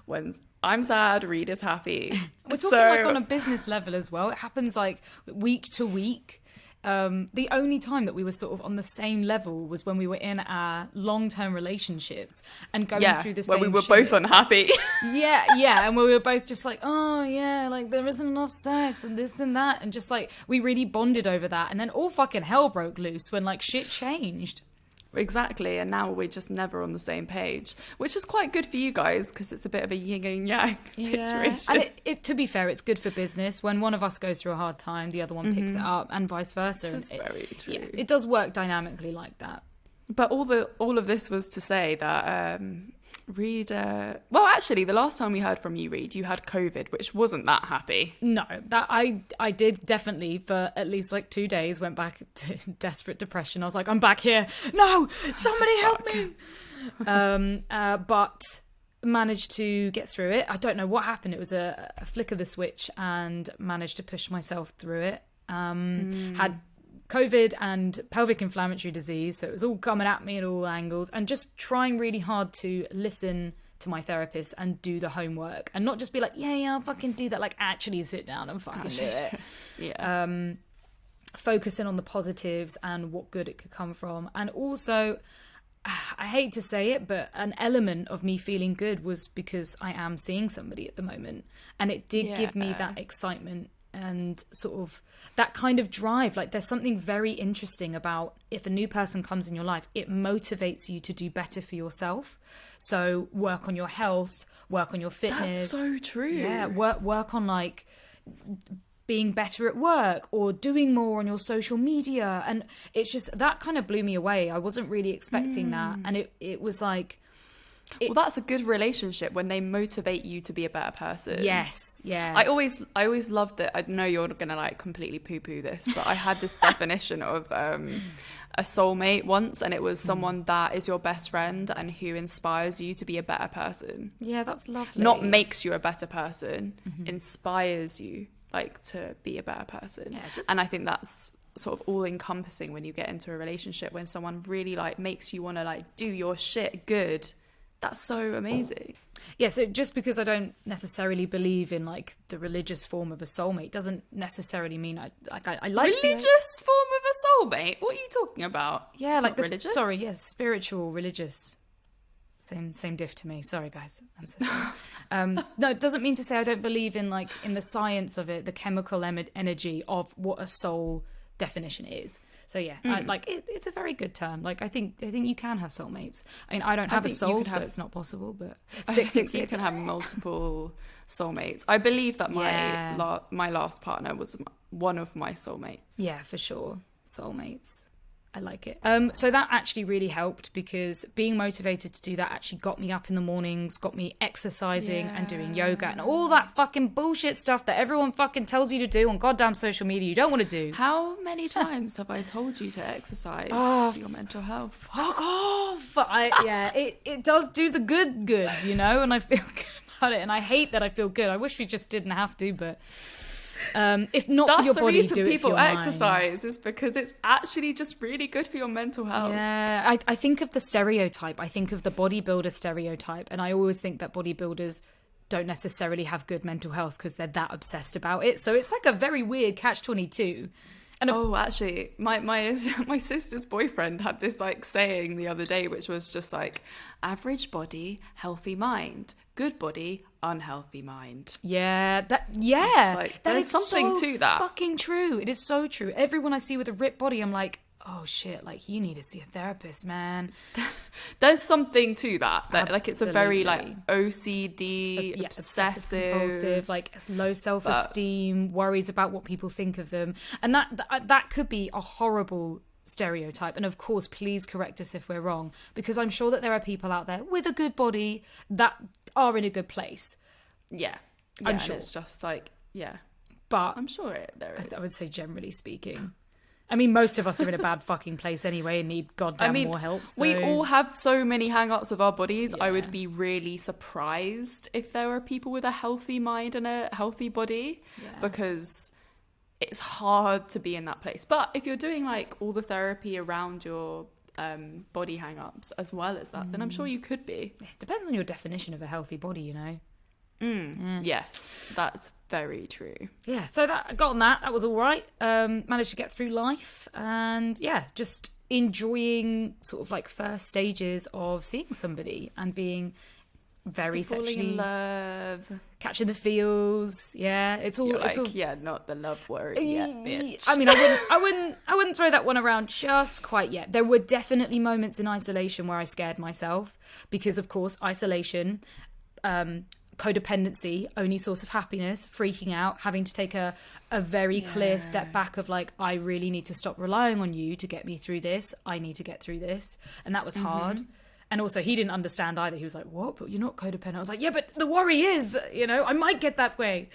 When I'm sad, Reed is happy. We're talking like on a business level as well. It happens like week to week. The only time that we were sort of on the same level was when we were in our long-term relationships and going through the same where we were shit. both unhappy. Yeah, and we were both just like, oh yeah, like there isn't enough sex and this and that, and just like we really bonded over that, and then all fucking hell broke loose when like shit changed. Exactly, and now we're just never on the same page, which is quite good for you guys because it's a bit of a yin and yang situation. And it, to be fair, it's good for business. When one of us goes through a hard time, the other one picks it up, and vice versa. This is very true. Yeah, it does work dynamically like that. But all of this was to say that Reed, well, actually, the last time we heard from you, Reed, you had COVID, which wasn't that happy. No, that I did definitely for at least like 2 days, went back to desperate depression. I was like, I'm back here. No, somebody help me. But managed to get through it. I don't know what happened. It was a flick of the switch, and managed to push myself through it. Had COVID and pelvic inflammatory disease, so it was all coming at me at all angles, and just trying really hard to listen to my therapist and do the homework, and not just be like, yeah, I'll fucking do that, like actually sit down and fucking do it. Yeah. Focusing on the positives and what good it could come from. And also, I hate to say it, but an element of me feeling good was because I am seeing somebody at the moment, and it did give me that excitement and sort of that kind of drive. Like, there's something very interesting about if a new person comes in your life, it motivates you to do better for yourself. So work on your health, work on your fitness. That's so true. Yeah, work on like being better at work or doing more on your social media. And it's just, that kind of blew me away. I wasn't really expecting that. And it was like, well, that's a good relationship when they motivate you to be a better person. yes, yeah. I always loved it. I know you're gonna like completely poo-poo this, but I had this definition of a soulmate once, and it was someone that is your best friend and who inspires you to be a better person. Yeah, that's lovely. Not makes you a better person, inspires you like to be a better person. Yeah, and I think that's sort of all encompassing when you get into a relationship, when someone really like makes you want to like do your shit good. That's so amazing. Yeah, so just because I don't necessarily believe in like the religious form of a soulmate doesn't necessarily mean I like Religious form of a soulmate? What are you talking about? Yeah, It's like not this. religious? Sorry, yes, spiritual, religious. Same diff to me. Sorry, guys. I'm so sorry. No, it doesn't mean to say I don't believe in like in the science of it, the chemical energy of what a soul definition is. So yeah, it's a very good term. Like I think you can have soulmates. I mean, I don't have a think you soul, could so have- it's not possible. But I think you can have multiple soulmates. I believe that Yeah. my last partner was one of my soulmates. Yeah, for sure. Soulmates. I like it. So that actually really helped, because being motivated to do that actually got me up in the mornings, got me exercising and doing yoga and all that fucking bullshit stuff that everyone fucking tells you to do on goddamn social media you don't want to do. How many times have I told you to exercise for your mental health? Fuck off! It does do the good, you know, and I feel good about it, and I hate that I feel good. I wish we just didn't have to, but if not That's for your the body, reason do it for people your mind. exercise, is because it's actually just really good for your mental health. Yeah, I think of the stereotype. I think of the bodybuilder stereotype, and I always think that bodybuilders don't necessarily have good mental health because they're that obsessed about it. So it's like a very weird catch-22. And Actually, my sister's boyfriend had this like saying the other day, which was just like, average body, healthy mind, good body, unhealthy mind. that there's is something so to that. fucking true. It is so true. Everyone I see with a ripped body, I'm like, oh shit, like you need to see a therapist, man. There's something to that. Like it's a very Absolutely. like OCD, obsessive, compulsive, like low self-esteem, worries about what people think of them, and that could be a horrible stereotype. And of course, please correct us if we're wrong, because I'm sure that there are people out there with a good body that are in a good place. Yeah, I'm and sure. it's just like, yeah, But I'm sure there is. I would say, generally speaking, I mean, most of us are in a bad fucking place anyway and need goddamn more help. So. We all have so many hang-ups with our bodies. I Yeah. would be really surprised if there were people with a healthy mind and a healthy body, because it's hard to be in that place. But if you're doing like all the therapy around your body hang-ups as well as that, then I'm sure you could be. It depends on your definition of a healthy body, you know. Yes, that's very true. Yeah, so that I got on that. That was all right. Managed to get through life, and yeah, just enjoying sort of like first stages of seeing somebody and being very Falling sexually in love. catching the feels. Yeah, it's all. You're It's like, all. yeah, not the love word yet, bitch. I mean, I wouldn't throw that one around just quite yet. There were definitely moments in isolation where I scared myself because, of course, isolation. Codependency, only source of happiness, freaking out, having to take a very clear step back of like, I really need to stop relying on you to get me through this. I need to get through this. And that was hard. And also he didn't understand either. He was like, what? But you're not codependent. I was like, yeah, but the worry is, you know, I might get that way.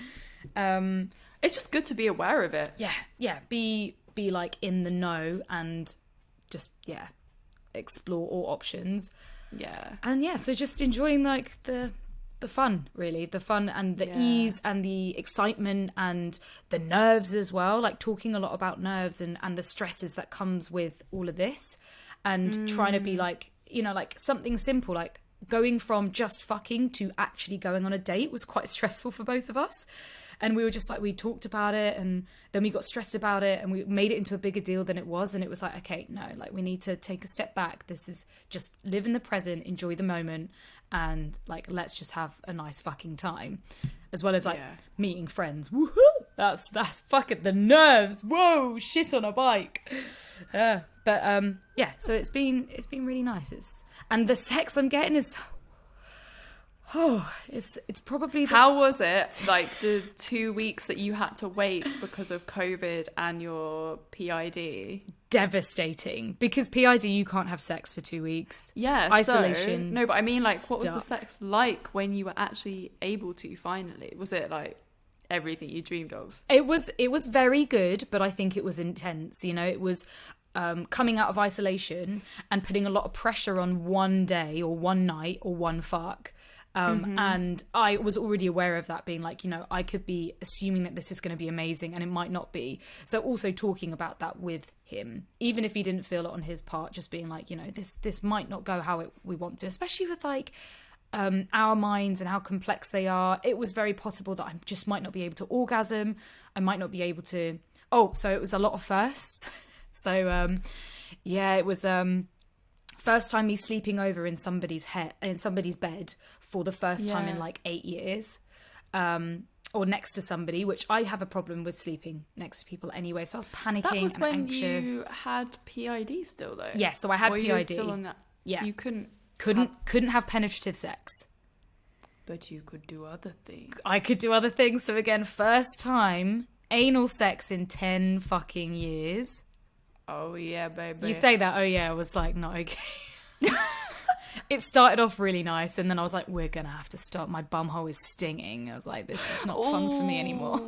It's just good to be aware of it. Yeah. Be like in the know and just, explore all options. Yeah. And yeah, so just enjoying like the fun, really, the fun and the ease and the excitement and the nerves as well, like talking a lot about nerves and the stresses that comes with all of this, and trying to be like, you know, like something simple like going from just fucking to actually going on a date was quite stressful for both of us. And we were just like, we talked about it and then we got stressed about it and we made it into a bigger deal than it was. And it was like, okay, no, like we need to take a step back. This is just live in the present, enjoy the moment, and like, let's just have a nice fucking time. As well as like meeting friends. Woohoo! That's fucking the nerves. Whoa, shit on a bike. Yeah. But yeah, so it's been really nice. And the sex I'm getting is it's probably How was it, like the 2 weeks that you had to wait because of COVID and your PID? devastating, because PID you can't have sex for 2 weeks. Yeah, isolation. No, but I mean, like, what was the stuck. sex like when you were actually able to finally? Was it like everything you dreamed of? It was very good, but I think it was intense. You know, it was coming out of isolation and putting a lot of pressure on one day or one night or one fuck. And I was already aware of that, being like, you know, I could be assuming that this is going to be amazing and it might not be. So also talking about that with him, even if he didn't feel it on his part, just being like, you know, this might not go how we want to, especially with like our minds and how complex they are. It was very possible that I just might not be able to orgasm. I might not be able to. So it was a lot of firsts. So yeah, it was first time me sleeping over in somebody's bed for the first time in like 8 years, or next to somebody, which I have a problem with sleeping next to people anyway. So I was panicking. That was and when anxious. you had PID still, though. Yeah, so I had PID. You were still on that. Yeah, so you couldn't have penetrative sex. But you could do other things. I could do other things. So again, first time anal sex in 10 fucking years. Oh yeah, baby. You say that, oh yeah, I was like, not okay. It started off really nice, and then I was like, we're gonna have to stop. My bumhole is stinging. I was like, this is not fun for me anymore.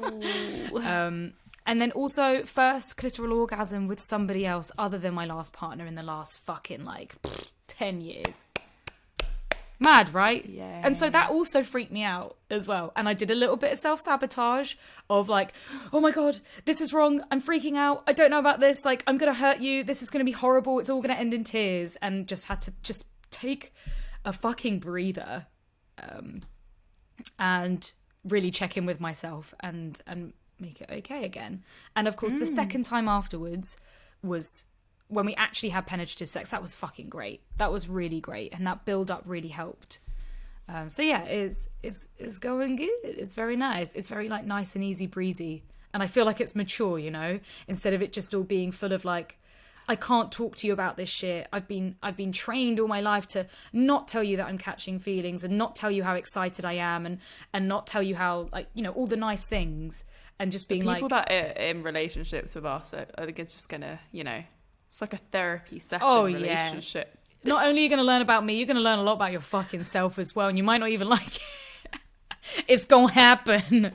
And then also first clitoral orgasm with somebody else other than my last partner in the last fucking like 10 years. Mad, right? Yeah. And so that also freaked me out as well. And I did a little bit of self-sabotage of like, oh my God, this is wrong. I'm freaking out. I don't know about this. Like, I'm going to hurt you. This is going to be horrible. It's all going to end in tears. And just had to just take a fucking breather and really check in with myself and make it okay again. And of course, the second time afterwards was when we actually had penetrative sex. That was fucking great. That was really great. And that build up really helped. So yeah, it's going good. It's very nice. It's very like nice and easy breezy. And I feel like it's mature, you know, instead of it just all being full of like, I can't talk to you about this shit. I've been trained all my life to not tell you that I'm catching feelings and not tell you how excited I am and not tell you how, like, you know, all the nice things, and just being people like, that are in relationships with us, I think it's just gonna, you know, it's like a therapy session relationship. Not only are you going to learn about me, you're going to learn a lot about your fucking self as well, and you might not even like it. It's going to happen.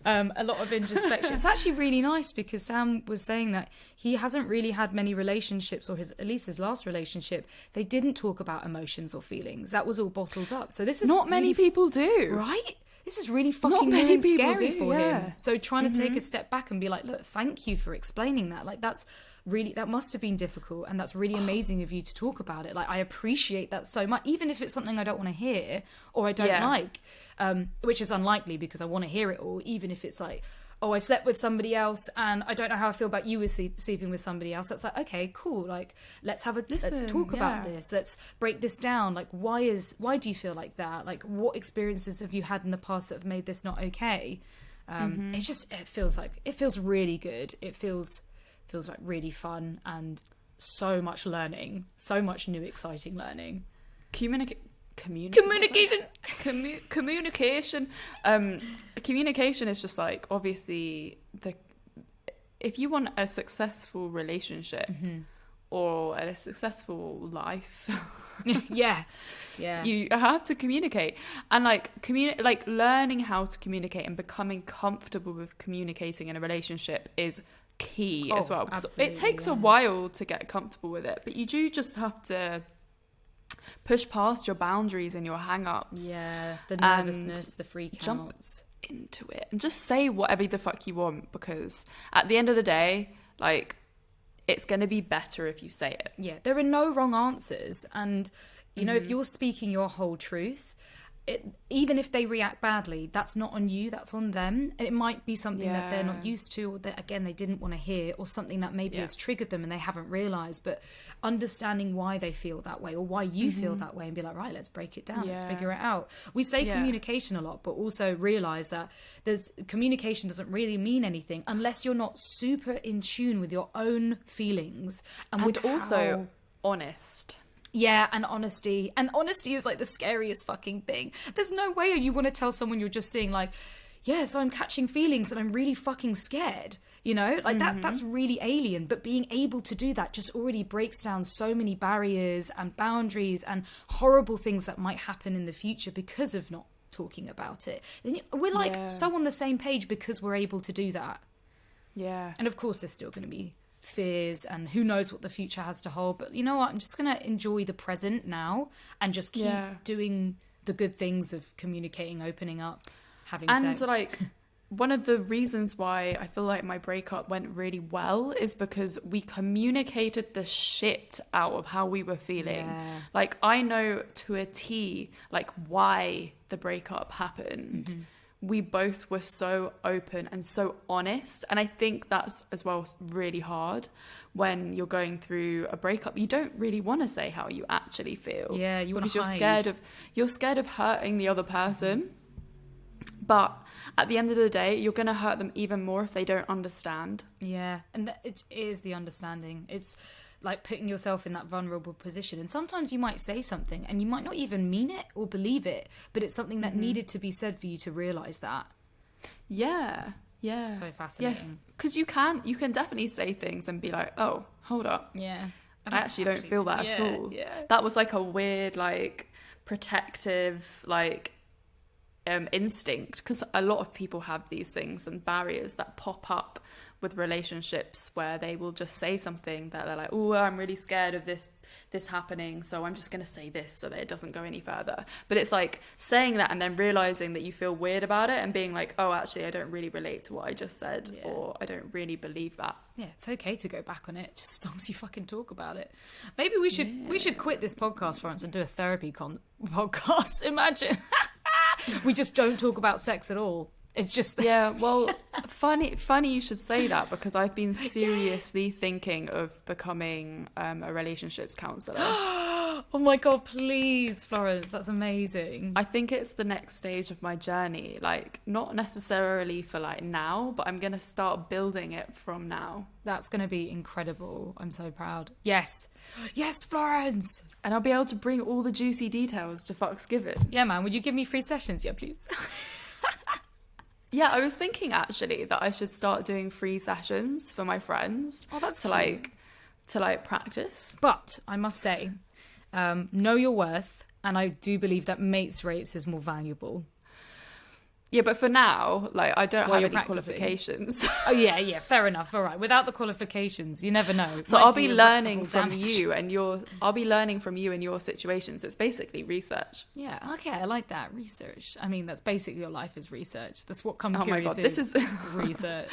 A lot of introspection. It's actually really nice because Sam was saying that he hasn't really had many relationships, or at least his last relationship, they didn't talk about emotions or feelings. That was all bottled up. So this is Not many people do. Right? This is really fucking many new and people scary do, for yeah. him. So trying to take a step back and be like, look, thank you for explaining that. Like, that must have been difficult, and that's really amazing of you to talk about it. Like, I appreciate that so much, even if it's something I don't want to hear or I don't like, which is unlikely because I want to hear it all, even if it's like, oh, I slept with somebody else and I don't know how I feel about you with sleeping with somebody else. That's like, okay, cool. Like, let's talk about this. Let's break this down. Like, why do you feel like that? Like, what experiences have you had in the past that have made this not okay? It feels really good. It feels like really fun and so much learning, so much new exciting learning. Communication. Communication is just like, obviously, if you want a successful relationship or a successful life, yeah, you have to communicate, and like learning how to communicate and becoming comfortable with communicating in a relationship is key as well. It takes a while to get comfortable with it, but you do just have to push past your boundaries and your hang-ups. Yeah, the And nervousness, the freak jump outs. into it and just say whatever the fuck you want, because at the end of the day, like, it's going to be better if you say it. Yeah, there are no wrong answers. And, you know, if you're speaking your whole truth, even if they react badly, that's not on you, that's on them. And it might be something that they're not used to, or that, again, they didn't want to hear, or something that maybe has triggered them and they haven't realised. But understanding why they feel that way, or why you feel that way, and be like, right, let's break it down, let's figure it out. We say communication a lot, but also realise that communication doesn't really mean anything unless you're not super in tune with your own feelings and with also honest. Yeah, and honesty. And honesty is like the scariest fucking thing. There's no way you want to tell someone you're just seeing, like, yeah, so I'm catching feelings and I'm really fucking scared. You know, like that's really alien. But being able to do that just already breaks down so many barriers and boundaries and horrible things that might happen in the future because of not talking about it. And we're like so on the same page because we're able to do that. Yeah. And of course, there's still going to be fears and who knows what the future has to hold, but you know what, I'm just gonna enjoy the present now and just keep doing the good things of communicating, opening up, having sex. And like, one of the reasons why I feel like my breakup went really well is because we communicated the shit out of how we were feeling. Like, I know to a T, like, why the breakup happened. We both were so open and so honest. And I think that's as well really hard when you're going through a breakup. You don't really want to say how you actually feel. Yeah, you want to hide. You're scared of hurting the other person. But at the end of the day, you're going to hurt them even more if they don't understand. Yeah, and it is the understanding. It's like putting yourself in that vulnerable position. And sometimes you might say something and you might not even mean it or believe it, but it's something that needed to be said for you to realise that. Yeah. So fascinating. Yes, because you can definitely say things and be like, oh, hold up. Yeah. I actually don't feel that at all. Yeah. That was like a weird, like, protective, like, instinct, because a lot of people have these things and barriers that pop up with relationships where they will just say something that they're like, oh, I'm really scared of this happening, so I'm just going to say this so that it doesn't go any further. But it's like saying that and then realizing that you feel weird about it and being like, oh, actually, I don't really relate to what I just said, or I don't really believe that. Yeah, it's okay to go back on it, just as long as you fucking talk about it. Maybe we should quit this podcast, Florence, and do a therapy podcast. Imagine. We just don't talk about sex at all. It's just well, funny you should say that, because I've been seriously thinking of becoming a relationships counselor. Oh my god, please, Florence, that's amazing. I think it's the next stage of my journey, like, not necessarily for like now, but I'm gonna start building it from now. That's gonna be incredible. I'm so proud. Yes, Florence. And I'll be able to bring all the juicy details to fucks given. Yeah, man, would you give me free sessions? Yeah, please. Yeah, I was thinking actually that I should start doing free sessions for my friends. Oh, that's to practice. But I must say, know your worth, and I do believe that mates rates is more valuable. Yeah, but for now, like, I don't have you're any qualifications. Oh yeah, fair enough. All right, without the qualifications, you never know. So I'll be learning from you and I'll be learning from you and your situations. It's basically research. Yeah, okay, I like that. Research. I mean, that's basically your life is research. That's what Come Oh my Curious god, this is research.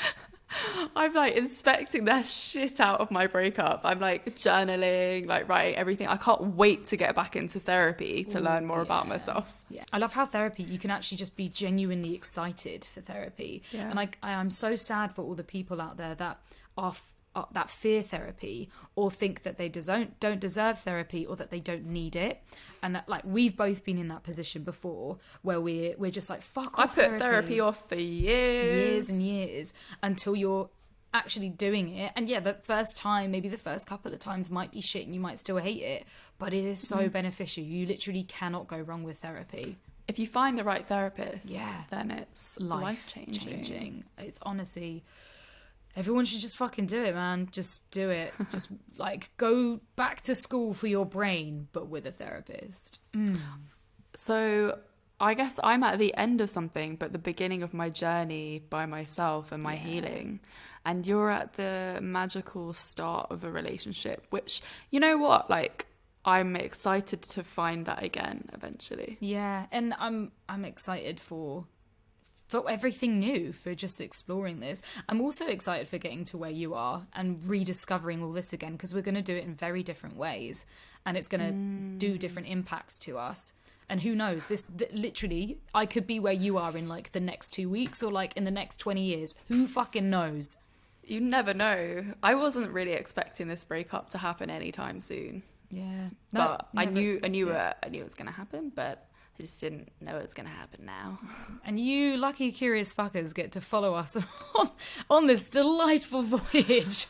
I'm like inspecting the shit out of my breakup. I'm like journaling, like writing everything. I can't wait to get back into therapy to learn more about myself. Yeah, I love how therapy, you can actually just be genuinely excited for therapy. Yeah. And I'm so sad for all the people out there that are that fear therapy, or think that they don't deserve therapy, or that they don't need it. And that, like, we've both been in that position before where we're just like, fuck off. I put therapy off for years and years, until you're actually doing it. And yeah, the first time, maybe the first couple of times might be shit and you might still hate it, but it is so beneficial. You literally cannot go wrong with therapy. If you find the right therapist, then it's life changing. It's honestly, everyone should just fucking do it, man. Just do it. Just like go back to school for your brain, but with a therapist. So I guess I'm at the end of something, but the beginning of my journey by myself and my healing. And you're at the magical start of a relationship, which, you know what, like, I'm excited to find that again eventually. Yeah, and I'm excited for everything new, for just exploring this. I'm also excited for getting to where you are and rediscovering all this again, because we're going to do it in very different ways, and it's going to do different impacts to us. And who knows, literally, I could be where you are in like the next 2 weeks, or like in the next 20 years. Who fucking knows? You never know. I wasn't really expecting this breakup to happen anytime soon. Yeah, But I knew it was going to happen, but I just didn't know it was going to happen now. And you lucky curious fuckers get to follow us on this delightful voyage.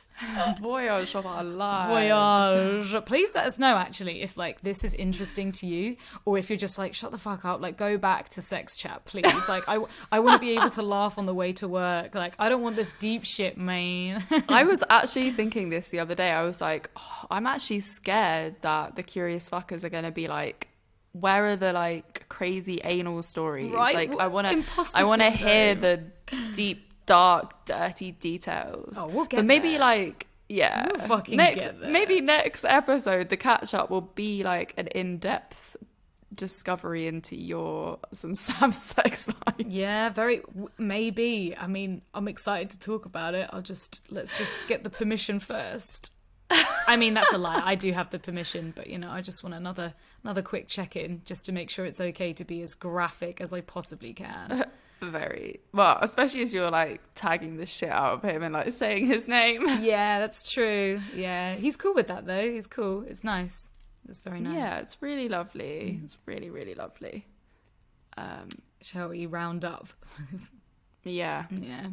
Voyage of our lives. Voyage. Please let us know, actually, if like this is interesting to you, or if you're just like, shut the fuck up, like go back to sex chat, please. Like I want to be able to laugh on the way to work. Like I don't want this deep shit, man. I was actually thinking this the other day. I was like, I'm actually scared that the curious fuckers are going to be like, where are the like crazy anal stories? Right? Like I want to hear the deep, dark, dirty details. Oh, we'll get but maybe there. like, yeah, We'll fucking next, get there. maybe next episode, the catch up will be like an in-depth discovery into yours and Sam's sex life. Yeah, maybe. I mean, I'm excited to talk about it. Let's just get the permission first. I mean, that's a lie. I do have the permission, but I just want another quick check-in just to make sure it's okay to be as graphic as I possibly can. Very well, especially as you're like tagging the shit out of him and like saying his name. Yeah, that's true. Yeah, he's cool with that though. He's cool. It's nice. It's very nice. Yeah, it's really lovely. It's really, really lovely. Shall we round up? Yeah. Yeah.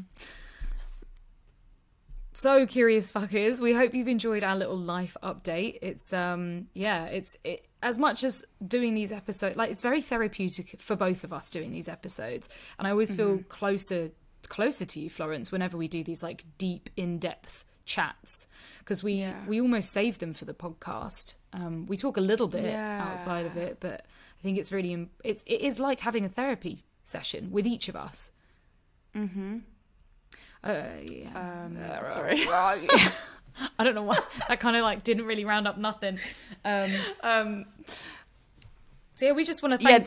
So, curious fuckers, we hope you've enjoyed our little life update. It's as much as doing these episodes, like it's very therapeutic for both of us doing these episodes, and I always feel closer to you, Florence, whenever we do these like deep, in-depth chats, because we almost save them for the podcast. We talk a little bit outside of it, but I think it's really it is like having a therapy session with each of us. Sorry. I don't know why that kind of like didn't really round up nothing. So yeah, we just want to thank.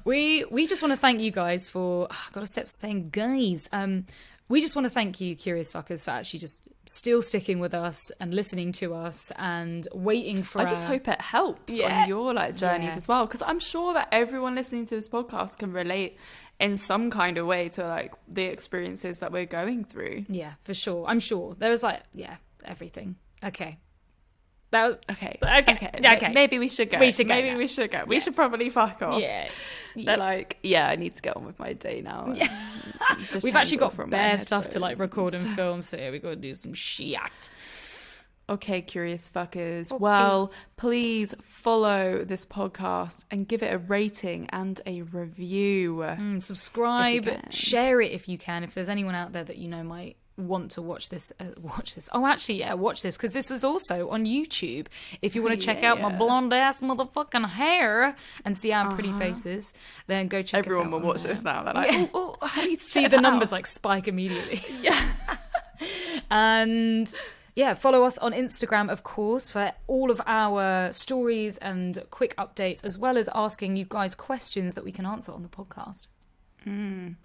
We just want to thank you guys for. I gotta stop saying guys. We just want to thank you, curious fuckers, for actually just still sticking with us and listening to us and waiting for. I just hope it helps on your like journeys as well, because I'm sure that everyone listening to this podcast can relate in some kind of way to like the experiences that we're going through. Yeah, for sure. I'm sure there was like everything. Okay. That was okay. Maybe we should go. We should go. We should probably fuck off. Yeah. They're like, I need to get on with my day now. Yeah. We've actually got bare stuff to like record and film, so we got to do some shit. Okay, curious fuckers. Okay. Well, please follow this podcast and give it a rating and a review. Subscribe, share it if you can. If there's anyone out there that might want to watch this. Watch this, because this is also on YouTube. If you want to check out my blonde ass motherfucking hair and see our pretty faces, then go check Everyone us out. Will watch this now. They're like, I need to see the numbers like spike immediately. Yeah. And follow us on Instagram, of course, for all of our stories and quick updates, as well as asking you guys questions that we can answer on the podcast. I'm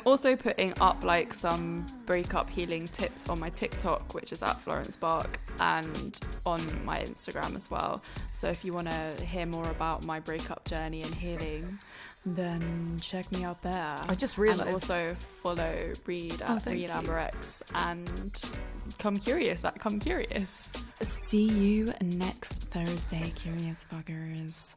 also putting up like some breakup healing tips on my TikTok, which is at Florence Bark, and on my Instagram as well. So if you want to hear more about my breakup journey and healing, then check me out there. I just realized. And also follow Reed at Reed AmberX and Come Curious at Come Curious. See you next Thursday, curious fuckers.